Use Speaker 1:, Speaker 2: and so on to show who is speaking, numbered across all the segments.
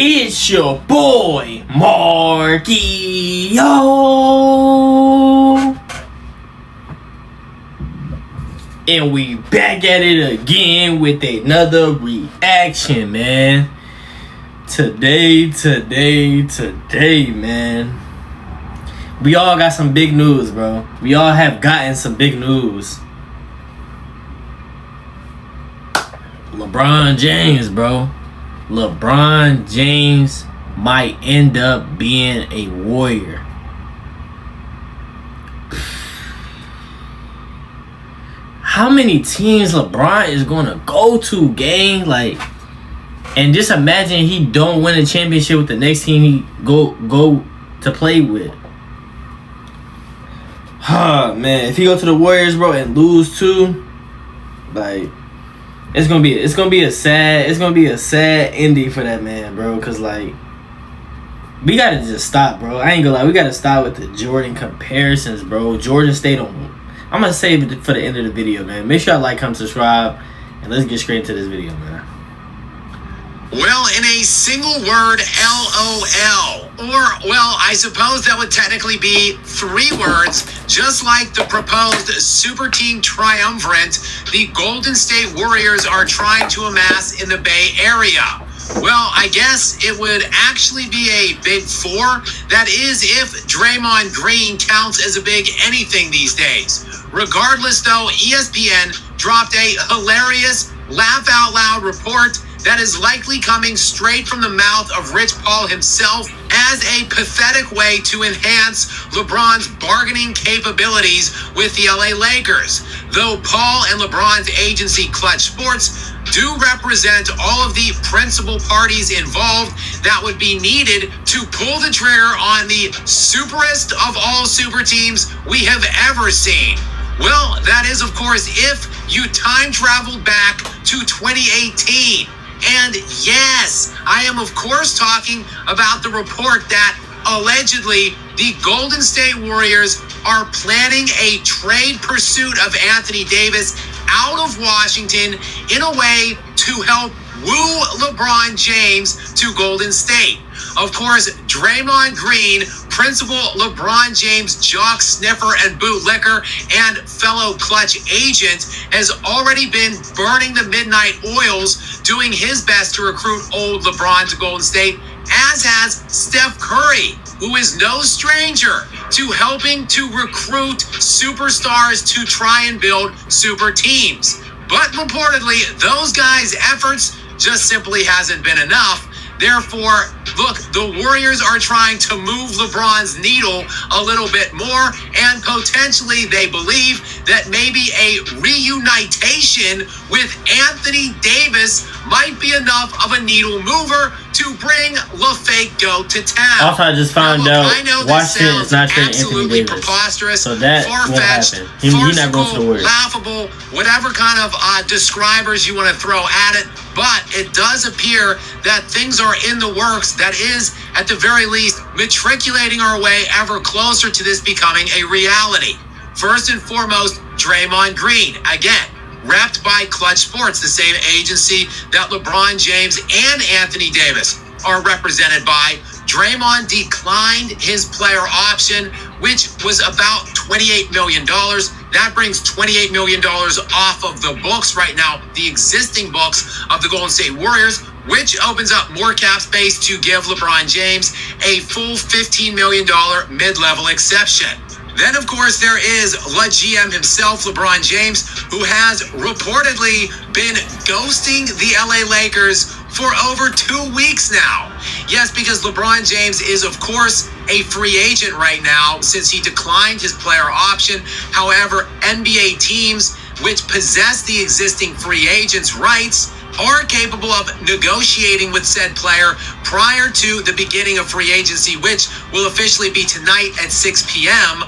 Speaker 1: It's your boy, Markio. And we back at it again with another reaction, man. Today, man. We all got some big news, bro. We all have gotten some big news. LeBron James, bro. LeBron James might end up being a Warrior. How many teams LeBron is gonna go to, gang? Like, and just imagine he don't win a championship with the next team he go to play with. Man, if he go to the Warriors, bro, and lose too, like, it's gonna be a sad ending for that man, bro. Cause like, we gotta just stop, bro. I ain't gonna lie, we gotta stop with the Jordan comparisons, bro. Jordan stayed on. I'm gonna save it for the end of the video, man. Make sure y'all like, comment, subscribe, and let's get straight into this video, man.
Speaker 2: Well, in a single word, LOL. Or, well, I suppose that would technically be 3 words, just like the proposed super team triumvirate the Golden State Warriors are trying to amass in the Bay Area. Well, I guess it would actually be a big 4. That is, if Draymond Green counts as a big anything these days. Regardless, though, ESPN dropped a hilarious, laugh-out-loud report that is likely coming straight from the mouth of Rich Paul himself as a pathetic way to enhance LeBron's bargaining capabilities with the LA Lakers. Though Paul and LeBron's agency Clutch Sports do represent all of the principal parties involved that would be needed to pull the trigger on the superest of all super teams we have ever seen. Well, that is, of course, if you time traveled back to 2018. And yes, I am of course talking about the report that allegedly the Golden State Warriors are planning a trade pursuit of Anthony Davis out of Washington in a way to help woo LeBron James to Golden State. Of course, Draymond Green, principal LeBron James jock sniffer and bootlicker and fellow Clutch agent, has already been burning the midnight oils, doing his best to recruit old LeBron to Golden State, as has Steph Curry, who is no stranger to helping to recruit superstars to try and build super teams. But reportedly, those guys' efforts just simply hasn't been enough. Therefore, look, the Warriors are trying to move LeBron's needle a little bit more, and potentially they believe that maybe a reunitation with Anthony Davis might be enough of a needle mover to bring LaFake Goat to town.
Speaker 1: Also, I just found out Washington is not trading Anthony Davis,
Speaker 2: preposterous,
Speaker 1: so that won't happen. He's not going to the Warriors.
Speaker 2: Laughable, whatever kind of describers you want to throw at it. But it does appear that things are in the works. That is, at the very least, matriculating our way ever closer to this becoming a reality. First and foremost, Draymond Green. Again, repped by Clutch Sports, the same agency that LeBron James and Anthony Davis are represented by. Draymond declined his player option, which was about $28 million. That brings $28 million off of the books right now, the existing books of the Golden State Warriors, which opens up more cap space to give LeBron James a full $15 million mid-level exception. Then, of course, there is Le GM himself, LeBron James, who has reportedly been ghosting the LA Lakers for over 2 weeks now. Yes, because LeBron James is, of course, a free agent right now since he declined his player option. However, NBA teams which possess the existing free agents' rights are capable of negotiating with said player prior to the beginning of free agency, which will officially be tonight at 6 p.m.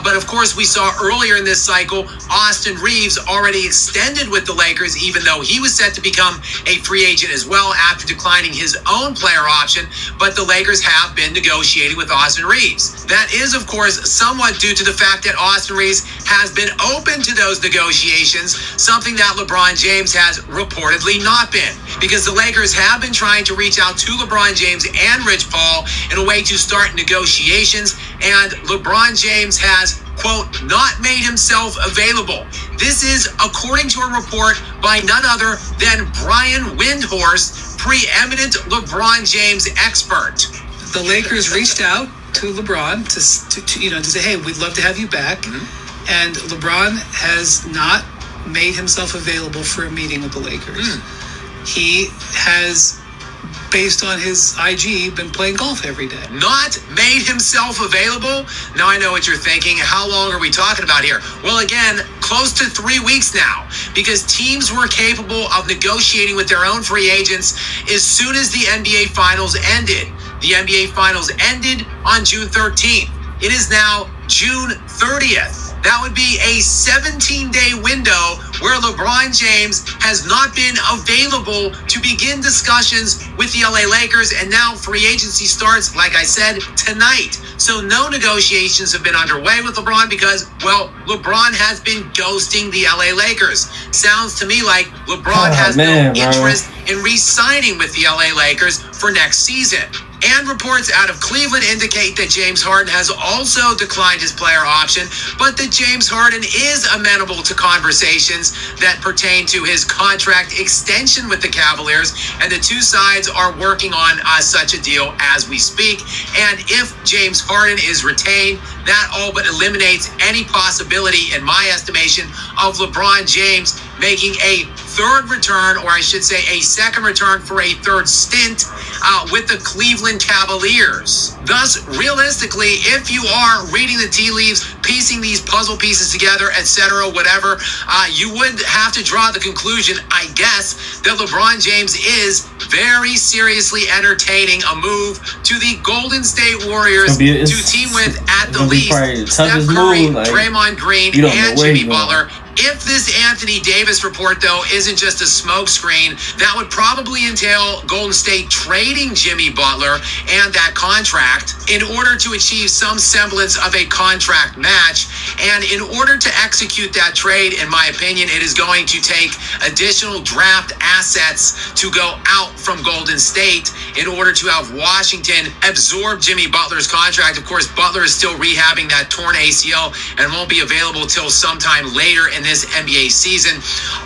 Speaker 2: But of course, we saw earlier in this cycle, Austin Reeves already extended with the Lakers, even though he was set to become a free agent as well after declining his own player option. But the Lakers have been negotiating with Austin Reeves. That is, of course, somewhat due to the fact that Austin Reeves has been open to those negotiations, something that LeBron James has reportedly not not been, because the Lakers have been trying to reach out to LeBron James and Rich Paul in a way to start negotiations, and LeBron James has, quote, not made himself available. This is according to a report by none other than Brian Windhorst, preeminent LeBron James expert.
Speaker 3: The Lakers reached out to LeBron to say, hey, we'd love to have you back. Mm-hmm. And LeBron has not made himself available for a meeting with the Lakers. He has, based on his IG, been playing golf every day.
Speaker 2: Not made himself available? Now I know what you're thinking. How long are we talking about here? Well, again, close to 3 weeks now, because teams were capable of negotiating with their own free agents as soon as the NBA Finals ended. The NBA Finals ended on June 13th. It is now June 30th. That would be a 17-day window where LeBron James has not been available to begin discussions with the LA Lakers, and now free agency starts, like I said, tonight. So no negotiations have been underway with LeBron because, well, LeBron has been ghosting the LA Lakers. Sounds to me like LeBron has no interest in re-signing with the LA Lakers for next season. And reports out of Cleveland indicate that James Harden has also declined his player option, but that James Harden is amenable to conversations that pertain to his contract extension with the Cavaliers, and the two sides are working on such a deal as we speak. And if James Harden is retained, that all but eliminates any possibility, in my estimation, of LeBron James making a third return, or I should say a second return for a third stint with the Cleveland Cavaliers. Thus, realistically, if you are reading the tea leaves, piecing these puzzle pieces together, etc., whatever, you would have to draw the conclusion, I guess, that LeBron James is very seriously entertaining a move to the Golden State Warriors to team with, at the least, Steph Curry, Draymond Green, and Jimmy Butler. If this Anthony Davis report, though, isn't just a smokescreen, that would probably entail Golden State trading Jimmy Butler and that contract in order to achieve some semblance of a contract match. And in order to execute that trade, in my opinion, it is going to take additional draft assets to go out from Golden State in order to have Washington absorb Jimmy Butler's contract. Of course, Butler is still rehabbing that torn ACL and won't be available till sometime later in this NBA season.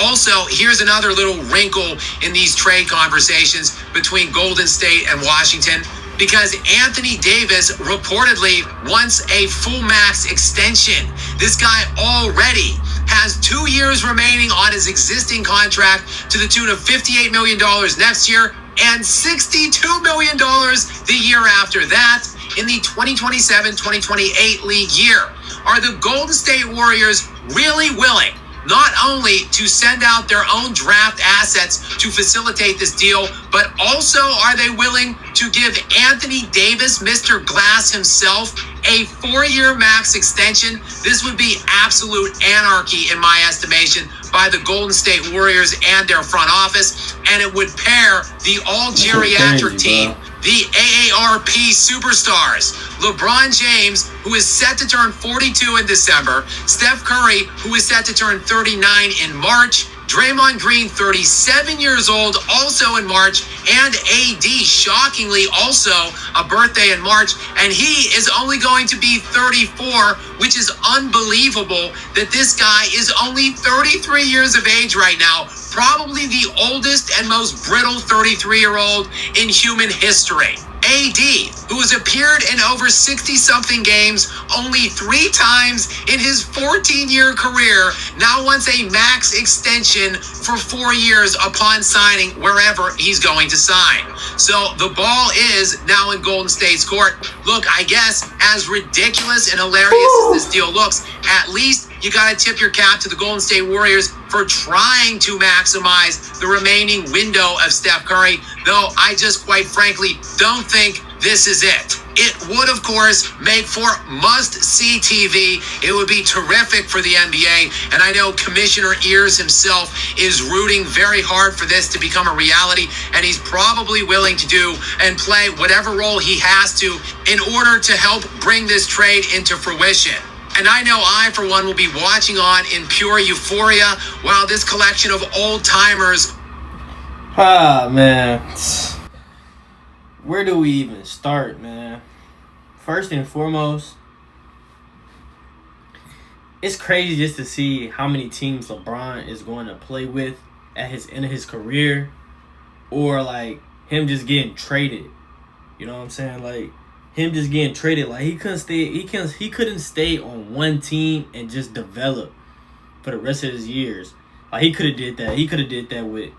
Speaker 2: Also, here's another little wrinkle in these trade conversations between Golden State and Washington, because Anthony Davis reportedly wants a full max extension. This guy already has 2 years remaining on his existing contract to the tune of $58 million next year and $62 million the year after that in the 2027-2028 league year. Are the Golden State Warriors really willing not only to send out their own draft assets to facilitate this deal, but also are they willing to give Anthony Davis, Mr. Glass himself, a 4-year max extension? This would be absolute anarchy, in my estimation, by the Golden State Warriors and their front office, and it would pair the all-geriatric team, the AARP superstars, LeBron James, who is set to turn 42 in December, Steph Curry, who is set to turn 39 in March, Draymond Green, 37 years old, also in March, and AD, shockingly, also a birthday in March, and he is only going to be 34, which is unbelievable that this guy is only 33 years of age right now, probably the oldest and most brittle 33-year-old in human history. AD, who has appeared in over 60-something games only 3 times in his 14-year career, now wants a max extension for 4 years upon signing wherever he's going to sign. So the ball is now in Golden State's court. Look, I guess as ridiculous and hilarious as this deal looks, at least you got to tip your cap to the Golden State Warriors for trying to maximize the remaining window of Steph Curry, though I just quite frankly don't think this is it. It would, of course, make for must-see TV. It would be terrific for the NBA, and I know Commissioner Ears himself is rooting very hard for this to become a reality, and he's probably willing to do and play whatever role he has to in order to help bring this trade into fruition. And I know I, for one, will be watching on in pure euphoria while this collection of old-timers
Speaker 1: Ah, man. Where do we even start, man? First and foremost, it's crazy just to see how many teams LeBron is going to play with at his end of his career, or like him just getting traded. You know what I'm saying? Like him just getting traded. Like he couldn't stay. He couldn't stay on one team and just develop for the rest of his years. Like he could have did that. He could have did that with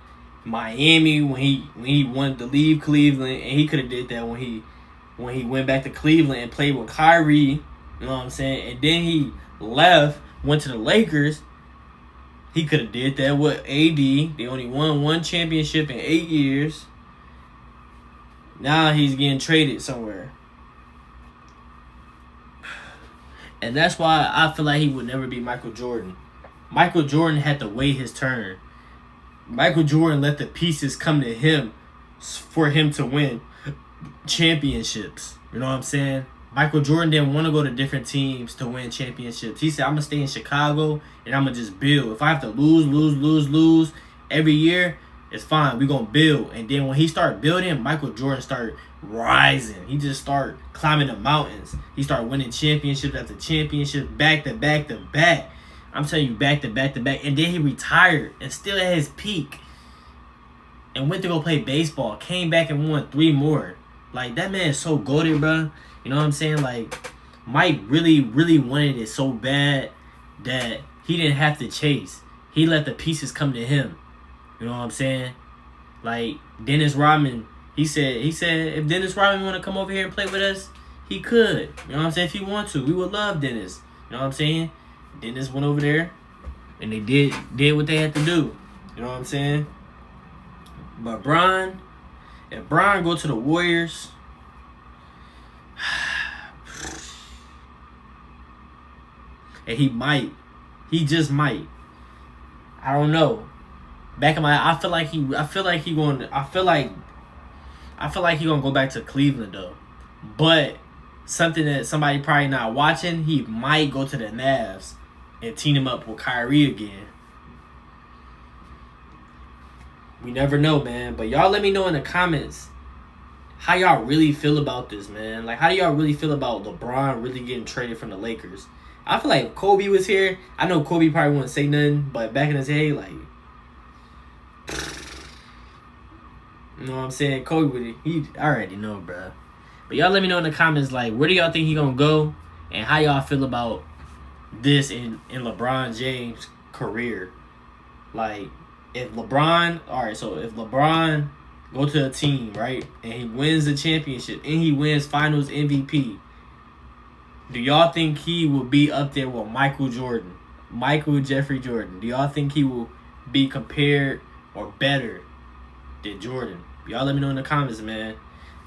Speaker 1: Miami when he wanted to leave Cleveland, and he could have did that when he went back to Cleveland and played with Kyrie. You know what I'm saying? And then he left, went to the Lakers. He could have did that with AD. They only won one championship in 8 years. Now he's getting traded somewhere. And that's why I feel like he would never be Michael Jordan. Michael Jordan had to wait his turn. Michael Jordan let the pieces come to him for him to win championships. You know what I'm saying? Michael Jordan didn't want to go to different teams to win championships. He said, I'm going to stay in Chicago and I'm going to just build. If I have to lose every year, it's fine. We're going to build. And then when he started building, Michael Jordan started rising. He just started climbing the mountains. He started winning championships after championship, back to back to back. I'm telling you, back to back to back. And then he retired and still at his peak. And went to go play baseball. Came back and won 3 more. Like, that man is so goated, bro. You know what I'm saying? Like, Mike really, really wanted it so bad that he didn't have to chase. He let the pieces come to him. You know what I'm saying? Like, Dennis Rodman, he said if Dennis Rodman want to come over here and play with us, he could. You know what I'm saying? If he want to, we would love Dennis. You know what I'm saying? Dennis went over there, and they did what they had to do. You know what I'm saying? But if Bron go to the Warriors, and he just might. I don't know. Back in my, I feel like he gonna go back to Cleveland though. But something that somebody probably not watching, he might go to the Mavs and team him up with Kyrie again. We never know, man. But y'all let me know in the comments how y'all really feel about this, man. Like, how do y'all really feel about LeBron really getting traded from the Lakers? I feel like if Kobe was here, I know Kobe probably wouldn't say nothing, but back in his day, like, you know what I'm saying? Kobe he already know, bro. But y'all let me know in the comments, like, where do y'all think he gonna go, and how y'all feel about this in LeBron James' career? Like, if LeBron go to a team, right, and he wins the championship and he wins Finals MVP, do y'all think he will be up there with Michael Jeffrey Jordan? Do y'all think he will be compared or better than Jordan? Y'all let me know in the comments, man.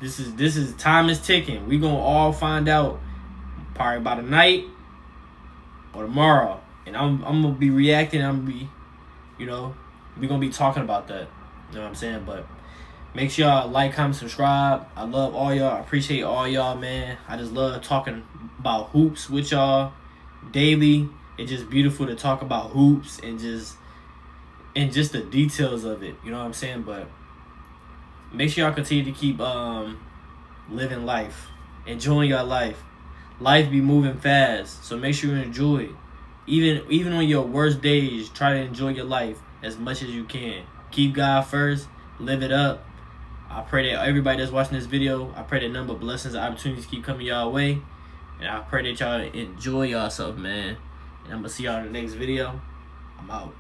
Speaker 1: This is time is ticking. We gonna all find out probably by tonight or tomorrow, and I'm gonna be reacting. I'm gonna be, you know, we gonna be talking about that. You know what I'm saying? But make sure y'all like, comment, subscribe. I love all y'all. I appreciate all y'all, man. I just love talking about hoops with y'all daily. It's just beautiful to talk about hoops and just the details of it. You know what I'm saying? But make sure y'all continue to keep living life, enjoying your life. Life be moving fast, so make sure you enjoy it. Even on your worst days, try to enjoy your life as much as you can. Keep God first. Live it up. I pray that everybody that's watching this video, I pray that number of blessings and opportunities keep coming y'all way. And I pray that y'all enjoy yourself, man. And I'm going to see y'all in the next video. I'm out.